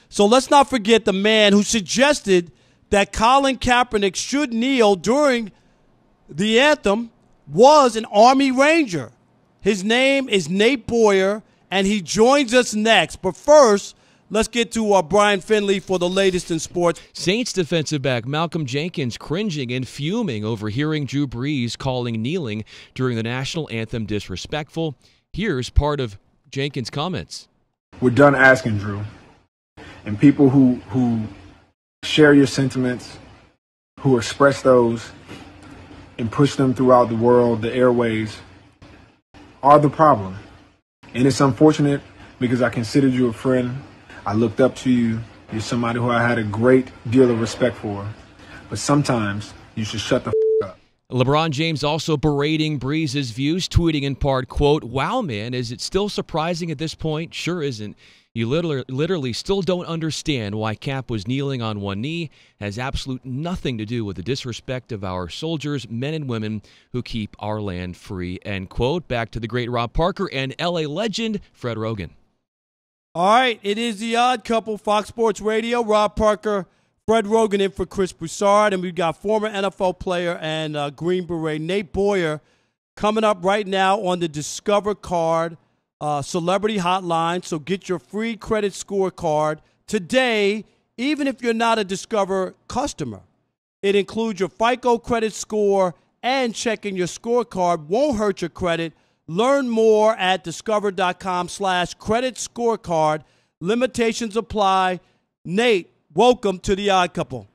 So let's not forget the man who suggested that Colin Kaepernick should kneel during the anthem was an Army Ranger. His name is Nate Boyer, and he joins us next. But first, let's get to Brian Finley for the latest in sports. Saints defensive back Malcolm Jenkins cringing and fuming over hearing Drew Brees calling kneeling during the National Anthem disrespectful. Here's part of Jenkins' comments. We're done asking, Drew. And people who share your sentiments, who express those and push them throughout the world, the airways, are the problem. And it's unfortunate because I considered you a friend. I looked up to you. You're somebody who I had a great deal of respect for. But sometimes you should shut the up. LeBron James also berating Brees' views, tweeting in part, quote, "Wow, man, is it still surprising at this point? Sure isn't. You literally still don't understand why Cap was kneeling on one knee. Has absolute nothing to do with the disrespect of our soldiers, men and women who keep our land free," end quote. Back to the great Rob Parker and L.A. legend Fred Roggin. All right, it is The Odd Couple, Fox Sports Radio. Rob Parker, Fred Roggin in for Chris Broussard, and we've got former NFL player and Green Beret Nate Boyer coming up right now on the Discover Card Celebrity Hotline. So get your free credit scorecard today, even if you're not a Discover customer. It includes your FICO credit score, and checking your scorecard won't hurt your credit. Learn more at discover.com/credit scorecard. Limitations apply. Nate, welcome to The Odd Couple.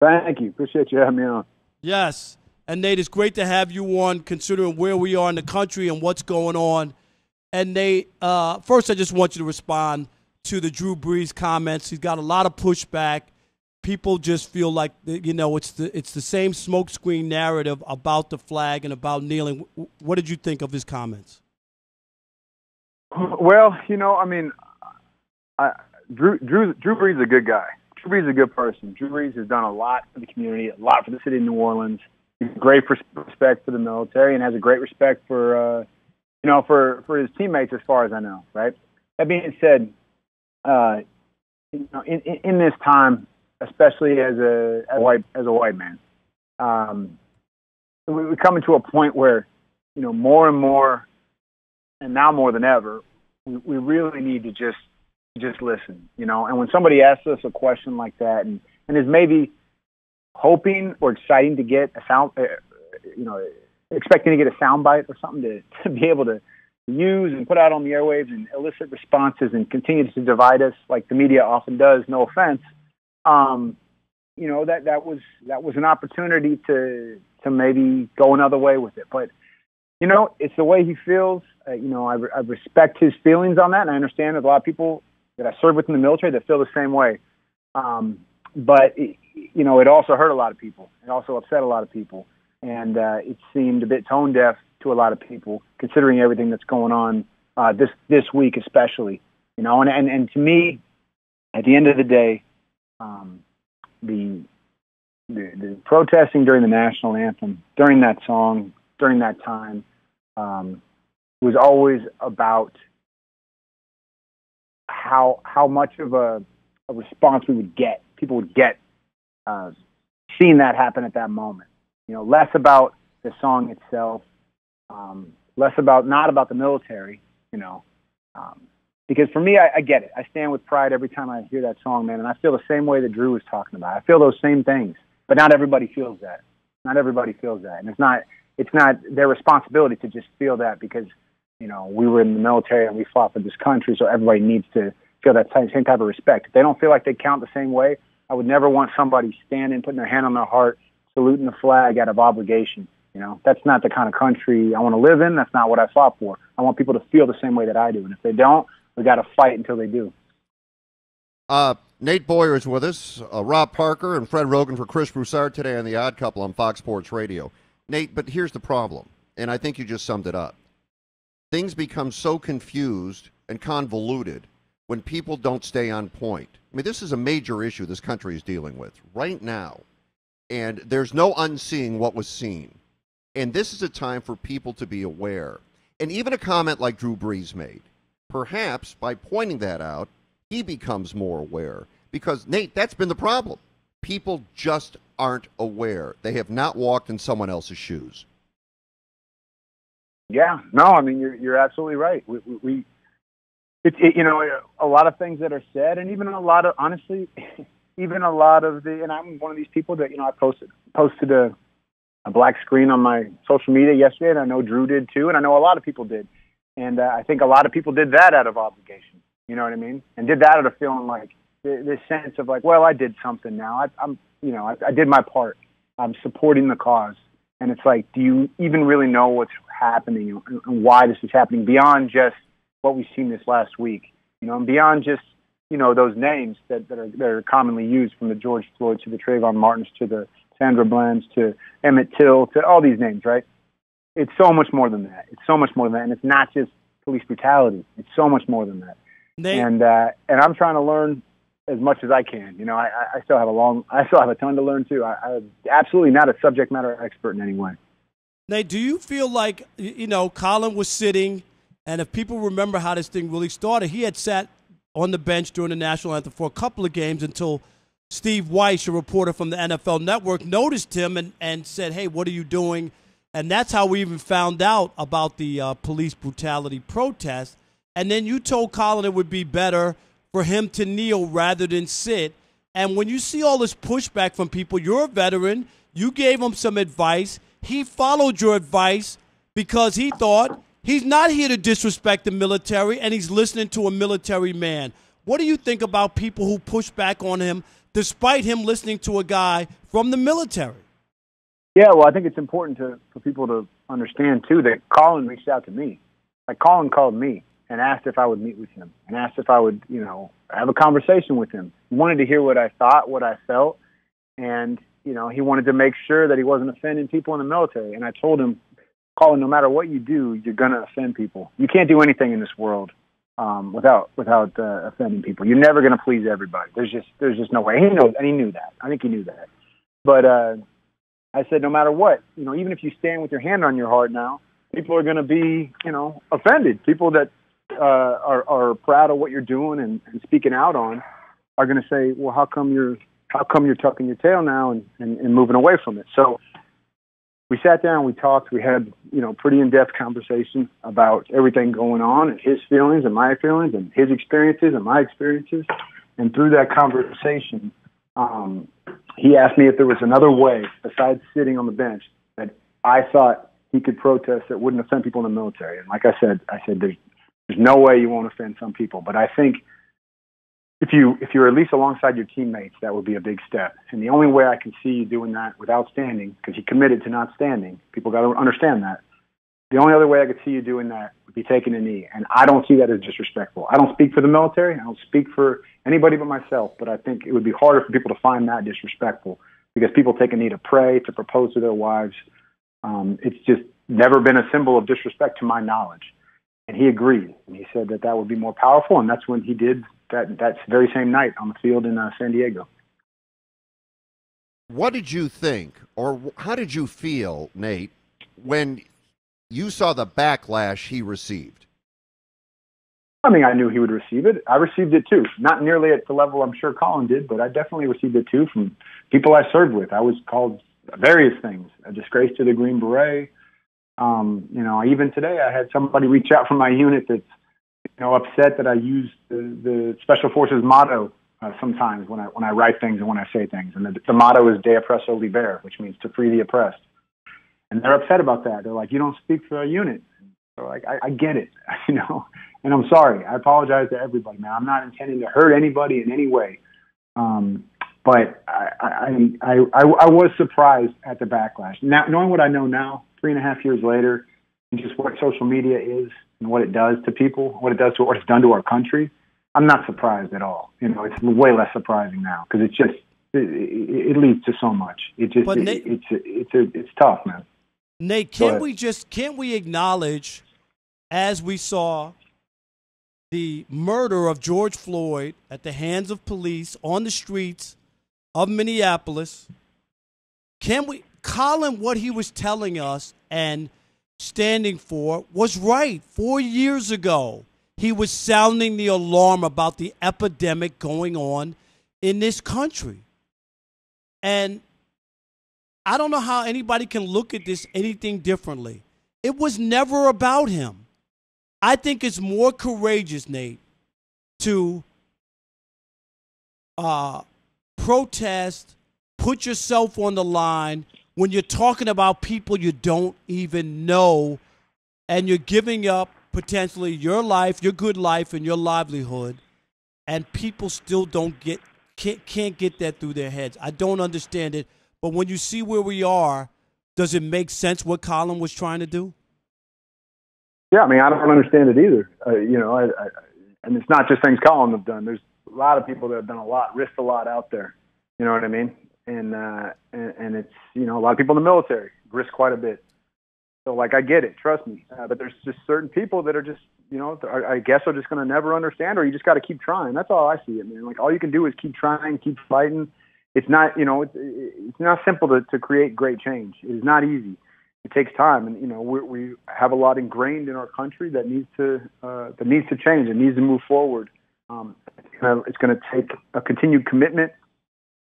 Thank you. Appreciate you having me on. Yes. And Nate, it's great to have you on, considering where we are in the country and what's going on. And Nate, first I just want you to respond to the Drew Brees comments. He's got a lot of pushback. People just feel like, it's the same smokescreen narrative about the flag and about kneeling. What did you think of his comments? Well, Drew Brees is a good guy. Drew Brees is a good person. Drew Brees has done a lot for the community, a lot for the city of New Orleans. He's great respect for the military and has a great respect for for his teammates, as far as I know, right? That being said, in this time, especially as a white man, we're coming to a point where, more and more, and now more than ever, we really need to just listen, And when somebody asks us a question like that, and is maybe hoping or exciting to get a sound, expecting to get a sound bite or something to be able to use and put out on the airwaves and elicit responses and continue to divide us like the media often does, no offense, that was an opportunity to maybe go another way with it. But, it's the way he feels. I respect his feelings on that, and I understand there's a lot of people that I serve with in the military that feel the same way. But, it also hurt a lot of people. It also upset a lot of people. And it seemed a bit tone deaf to a lot of people, considering everything that's going on this week, especially. And to me, at the end of the day, the protesting during the national anthem, during that song, during that time, was always about how much of a response we would get. People would get seeing that happen at that moment. Less about the song itself, not about the military, because for me, I get it. I stand with pride every time I hear that song, man, and I feel the same way that Drew was talking about. I feel those same things, but not everybody feels that. Not everybody feels that, and it's not their responsibility to just feel that because, we were in the military and we fought for this country, so everybody needs to feel that same type of respect. If they don't feel like they count the same way, I would never want somebody standing, putting their hand on their heart, saluting the flag out of obligation. That's not the kind of country I want to live in. That's not what I fought for. I want people to feel the same way that I do. And if they don't, we got to fight until they do. Nate Boyer is with us, Rob Parker and Fred Roggin for Chris Broussard today on The Odd Couple on Fox Sports Radio. Nate, but here's the problem, and I think you just summed it up. Things become so confused and convoluted when people don't stay on point. I mean, this is a major issue this country is dealing with right now, and there's no unseeing what was seen. And this is a time for people to be aware. And even a comment like Drew Brees made, perhaps by pointing that out, he becomes more aware. Because, Nate, that's been the problem. People just aren't aware. They have not walked in someone else's shoes. Yeah, no, I mean, you're absolutely right. You know, a lot of things that are said, and even a lot of, honestly, even a lot of the, and I'm one of these people that, you know, I posted a black screen on my social media yesterday, and I know Drew did too, and I know a lot of people did. And I think a lot of people did that out of obligation, you know what I mean? And did that out of feeling like this sense of like, well, I did something now. I'm you know, I did my part. I'm supporting the cause. And it's like, do you even really know what's happening and why this is happening beyond just what we've seen this last week, you know, and beyond just, you know, those names that are commonly used, from the George Floyd to the Trayvon Martins to the Sandra Blands to Emmett Till to all these names, right? It's so much more than that. It's so much more than that. And it's not just police brutality. It's so much more than that. And I'm trying to learn as much as I can. You know, I still have a ton to learn too. I'm absolutely not a subject matter expert in any way. Nate, do you feel like, you know, Colin was sitting, and if people remember how this thing really started, he had sat on the bench during the National Anthem for a couple of games until Steve Weiss, a reporter from the NFL Network, noticed him and said, hey, what are you doing? And that's how we even found out about the police brutality protest. And then you told Colin it would be better for him to kneel rather than sit. And when you see all this pushback from people, you're a veteran, you gave him some advice. He followed your advice because he thought he's not here to disrespect the military, and he's listening to a military man. What do you think about people who push back on him despite him listening to a guy from the military? Yeah, well, I think it's important for people to understand, too, that Colin reached out to me. Like, Colin called me and asked if I would meet with him and asked if I would, you know, have a conversation with him. He wanted to hear what I thought, what I felt, and, you know, he wanted to make sure that he wasn't offending people in the military. And I told him, Colin, no matter what you do, you're going to offend people. You can't do anything in this world without offending people. You're never going to please everybody. There's just no way. He knows, and he knew that. I think he knew that. But I said, no matter what, you know, even if you stand with your hand on your heart now, people are going to be, you know, offended. People that are proud of what you're doing and speaking out on are going to say, well, how come you're tucking your tail now and moving away from it? So we sat down, we talked, we had, you know, pretty in-depth conversation about everything going on and his feelings and my feelings and his experiences and my experiences. And through that conversation, he asked me if there was another way besides sitting on the bench that I thought he could protest that wouldn't offend people in the military. And like I said, there's no way you won't offend some people. But I think if you're at least alongside your teammates, that would be a big step. And the only way I can see you doing that without standing, because he committed to not standing, people got to understand that. The only other way I could see you doing that would be taking a knee. And I don't see that as disrespectful. I don't speak for the military. I don't speak for anybody but myself. But I think it would be harder for people to find that disrespectful, because people take a knee to pray, to propose to their wives. It's just never been a symbol of disrespect to my knowledge. And he agreed. And he said that would be more powerful. And that's when he did that very same night on the field in San Diego. What did you think, or how did you feel, Nate, when you saw the backlash he received? I mean, I knew he would receive it. I received it too. Not nearly at the level I'm sure Colin did, but I definitely received it too from people I served with. I was called various things, a disgrace to the Green Beret. You know, even today I had somebody reach out from my unit that's, you know, upset that I use the Special Forces motto sometimes when I write things and when I say things. And the motto is De Oppresso Liber, which means to free the oppressed. And they're upset about that. They're like, you don't speak for our unit. So like, I get it, you know, and I'm sorry. I apologize to everybody, man. I'm not intending to hurt anybody in any way. But I was surprised at the backlash. Now, knowing what I know now, 3.5 years later, and just what social media is and what it does to people, what it's done to our country, I'm not surprised at all. You know, it's way less surprising now because it leads to so much. It's tough, man. Nate, can't we acknowledge, as we saw the murder of George Floyd at the hands of police on the streets of Minneapolis, Colin, what he was telling us and standing for was right 4 years ago. He was sounding the alarm about the epidemic going on in this country. And I don't know how anybody can look at this anything differently. It was never about him. I think it's more courageous, Nate, to protest, put yourself on the line when you're talking about people you don't even know, and you're giving up potentially your life, your good life, and your livelihood, and people still can't get that through their heads. I don't understand it, but when you see where we are, does it make sense what Colin was trying to do? Yeah, I mean, I don't understand it either. And it's not just things Colin have done. There's a lot of people that have done a lot, risked a lot out there. You know what I mean? And it's, a lot of people in the military risk quite a bit. So, I get it, trust me. But there's just certain people that are just, I guess are just going to never understand, or you just got to keep trying. That's all I see it, man. All you can do is keep trying, keep fighting. It's not, it's not simple to create great change. It is not easy. It takes time, and we have a lot ingrained in our country that needs to change. It needs to move forward. It's going to take a continued commitment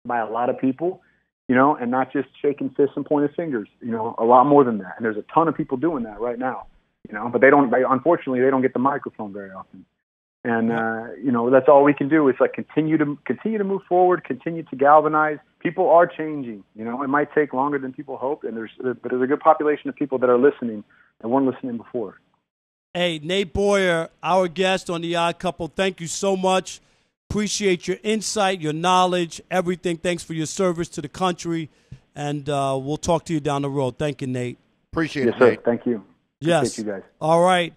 by a lot of people, and not just shaking fists and pointing fingers. A lot more than that. And there's a ton of people doing that right now. But unfortunately, they don't get the microphone very often. And that's all we can do is continue to move forward, continue to galvanize. People are changing. It might take longer than people hope, but there's a good population of people that are listening that weren't listening before. Hey, Nate Boyer, our guest on The Odd Couple, thank you so much. Appreciate your insight, your knowledge, everything. Thanks for your service to the country, and we'll talk to you down the road. Thank you, Nate. Appreciate it, sir. Nate. Thank you. Yes. Appreciate you guys. All right.